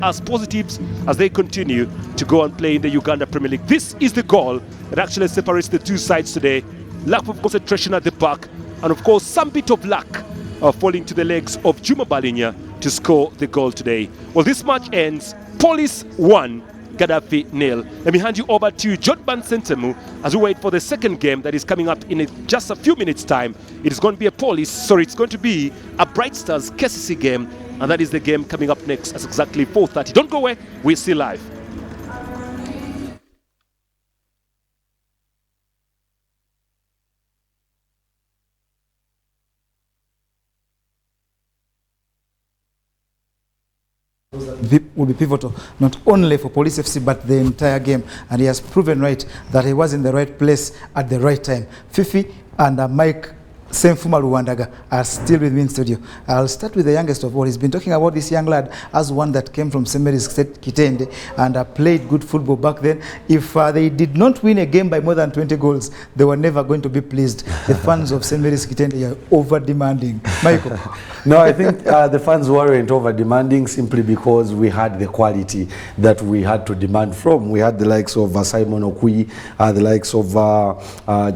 as positives as they continue to go and play in the Uganda Premier League. This is the goal that actually separates the two sides today. Lack of concentration at the back, and of course some bit of luck falling to the legs of Juma Balinya to score the goal today. Well, this match ends Police 1, Gaddaffi 0. Let me hand you over to Jodban Sentemu as we wait for the second game that is coming up in just a few minutes time. It is going to be it's going to be a Bright Stars KCC game, and that is the game coming up next at exactly 4:30. Don't go away, we're still live. Will be pivotal not only for Police FC but the entire game, and he has proven right that he was in the right place at the right time. Fifi and Mike Senfuma Luwandaga are still with me in studio. I'll start with the youngest of all. He's been talking about this young lad as one that came from St. Mary's Kitende and played good football back then. If they did not win a game by more than 20 goals, they were never going to be pleased. The fans of St. Mary's Kitende are over-demanding. Michael? No, I think the fans weren't over-demanding simply because we had the quality that we had to demand from. We had the likes of Simon Okwi, the likes of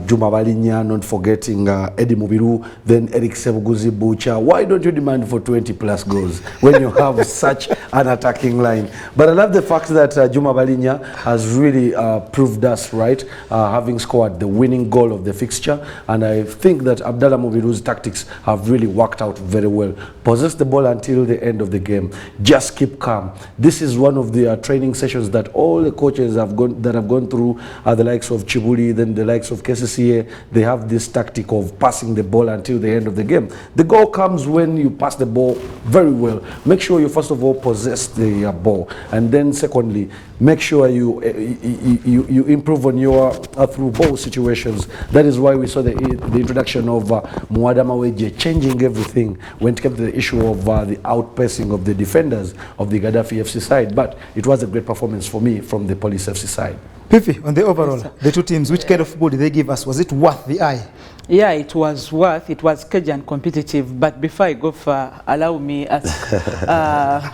Juma Balinya, not forgetting Eddie Mubiru, then Eric Sebuguzi Bucha. Why don't you demand for 20 plus goals when you have such an attacking line? But I love the fact that Juma Balinya has really proved us right, having scored the winning goal of the fixture. And I think that Abdallah Mubiru's tactics have really worked out very well. Possess the ball until the end of the game. Just keep calm. This is one of the training sessions that all the coaches have gone through, the likes of Chibuli, then the likes of KCCA. They have this tactic of passing the ball until the end of the game. The goal comes when you pass the ball very well. Make sure you first of all possess the ball, and then secondly, make sure you improve on your through ball situations. That is why we saw the introduction of Muada Maweje changing everything when it came to the issue of the outpacing of the defenders of the Gaddaffi FC side. But it was a great performance for me from the Police FC side. Pifi, on the overall, the two teams, which kind of football did they give us? Was it worth the eye? Yeah, it was worth. It was cagey and competitive. But before I go far, allow me ask,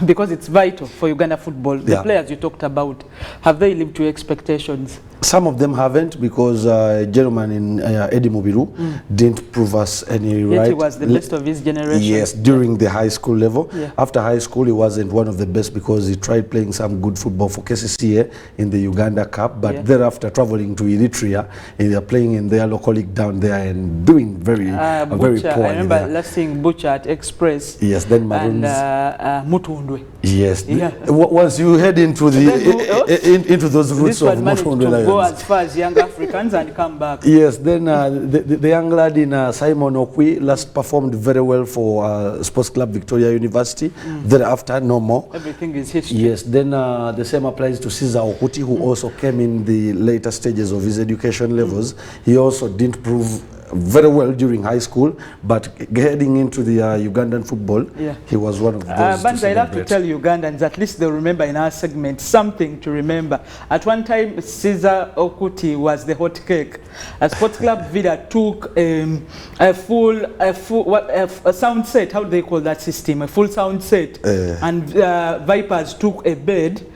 because it's vital for Uganda football, the players you talked about, have they lived to expectations? Some of them haven't, because a gentleman in Eddie Mubiru didn't prove us any right. Yet he was the best of his generation. Yes, during the high school level. Yeah. After high school, he wasn't one of the best because he tried playing some good football for KCCA in the Uganda Cup, but thereafter traveling to Eritrea, and they're playing in their local league down there and doing very poorly. I remember last seeing Butcher at Express. Yes, then Maroons. And Mutundwe. Yes. Yeah. Once you head into the into those roots of Mutundwe, go as far as young Africans and come back. Yes, then the young lad in Simon Okwi last performed very well for Sports Club Victoria University. Thereafter, no more. Everything is history. Yes, then the same applies to Caesar Okuti, who also came in the later stages of his education levels. He also didn't prove very well during high school, but heading into the Ugandan football, he was one of those. But I love to tell Ugandans, at least they'll remember in our segment, something to remember. At one time, Caesar Okuti was the hot cake. A Sports Club Vida took a sound set. How do they call that system? A full sound set. And Vipers took a bed,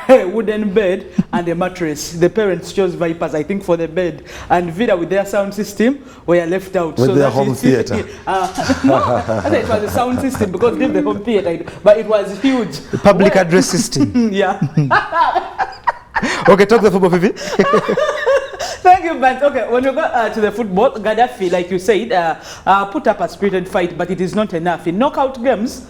a wooden bed, and a mattress. The parents chose Vipers, I think, for the bed, and Vida with their sound system were left out. With their home theater. No, it was a sound system because they the home theater, but it was huge. The public address system. Yeah. Okay, talk the football, Vivi. Thank you, but okay, when you go to the football, Gaddaffi, like you said, put up a spirited fight, but it is not enough. In knockout games,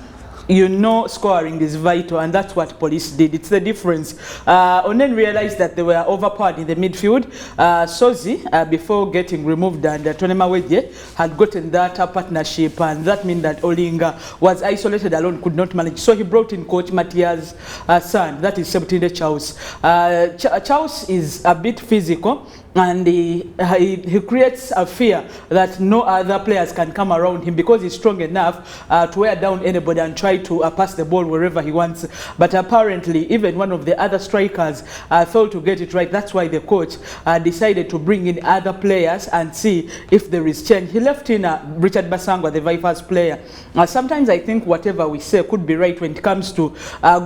you know scoring is vital, and that's what Police did. It's the difference. Onen realized that they were overpowered in the midfield. Sozi, before getting removed, and Tonema Wedje had gotten that partnership, and that meant that Olinga was isolated alone, could not manage. So he brought in coach Matthias' son, that is Septinde Chaus. Chaus is a bit physical, and he creates a fear that no other players can come around him because he's strong enough to wear down anybody and try to pass the ball wherever he wants. But apparently, even one of the other strikers failed to get it right. That's why the coach decided to bring in other players and see if there is change. He left in Richard Basangwa, the Vipers player. Sometimes I think whatever we say could be right when it comes to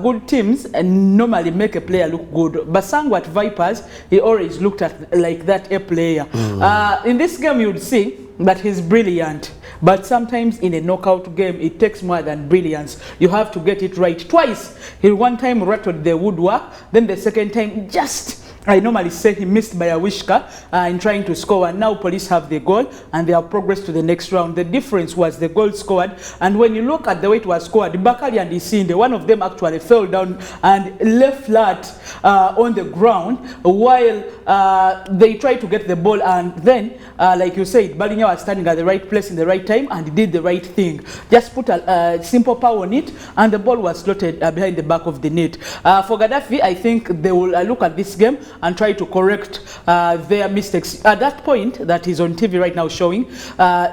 good teams and normally make a player look good. Basangwa at Vipers, he always looked at like that a player. In this game, you would see that he's brilliant. But sometimes in a knockout game, it takes more than brilliance. You have to get it right twice. He one time rattled the woodwork, then the second time just, I normally say he missed by a wishka in trying to score, and now Police have the goal and they have progressed to the next round. The difference was the goal scored, and when you look at the way it was scored, Bakari and Isinde, one of them actually fell down and left flat on the ground while they tried to get the ball, and then like you said, Balinya was standing at the right place in the right time and did the right thing. Just put a simple power on it and the ball was slotted behind the back of the net. For Gaddaffi, I think they will look at this game and try to correct their mistakes. At that point that is on TV right now showing,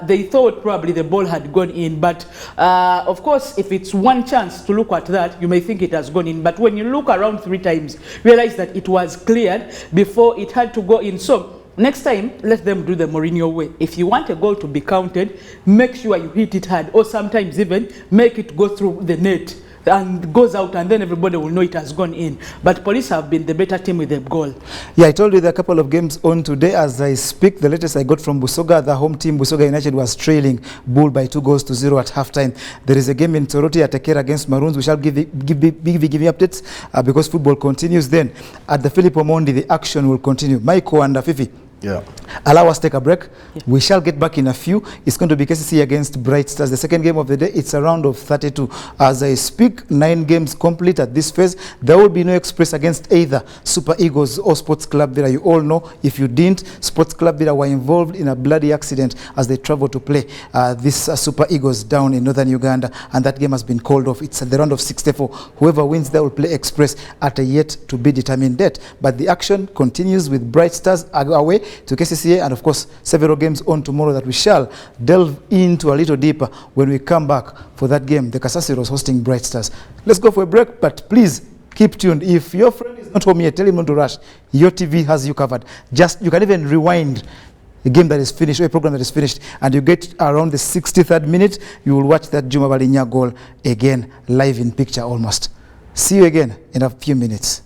they thought probably the ball had gone in, but of course if it's one chance to look at that, you may think it has gone in, but when you look around 3 times, realize that it was cleared before it had to go in. So next time, let them do the Mourinho way. If you want a goal to be counted, make sure you hit it hard, or sometimes even make it go through the net and goes out, and then everybody will know it has gone in. But Police have been the better team with the goal. Yeah, I told you there are a couple of games on today as I speak. The latest I got from Busoga, the home team, Busoga United, was trailing Bull by 2-0 at halftime. There is a game in Toroti at Tekera against Maroons. We shall give you updates because football continues. Then at the Philip Omondi, the action will continue. Michael and Fifi. Yeah. Allow us to take a break. Yeah. We shall get back in a few. It's going to be KCC against Bright Stars. The second game of the day, it's a round of 32. As I speak, 9 games complete at this phase. There will be no express against either Super Eagles or Sports Club Villa. You all know, if you didn't, Sports Club Villa were involved in a bloody accident as they travel to play this Super Eagles down in northern Uganda, and that game has been called off. It's at the round of 64. Whoever wins there will play express at a yet to be determined date. But the action continues with Bright Stars away to KCCA, and of course several games on tomorrow that we shall delve into a little deeper when we come back for that game. The Kasasi was hosting Bright Stars. Let's go for a break, but please keep tuned. If your friend is not home yet, tell him not to rush. Your TV has you covered. Just, you can even rewind a game that is finished, or a program that is finished, and you get around the 63rd minute, you will watch that Juma Balinya goal again, live in picture almost. See you again in a few minutes.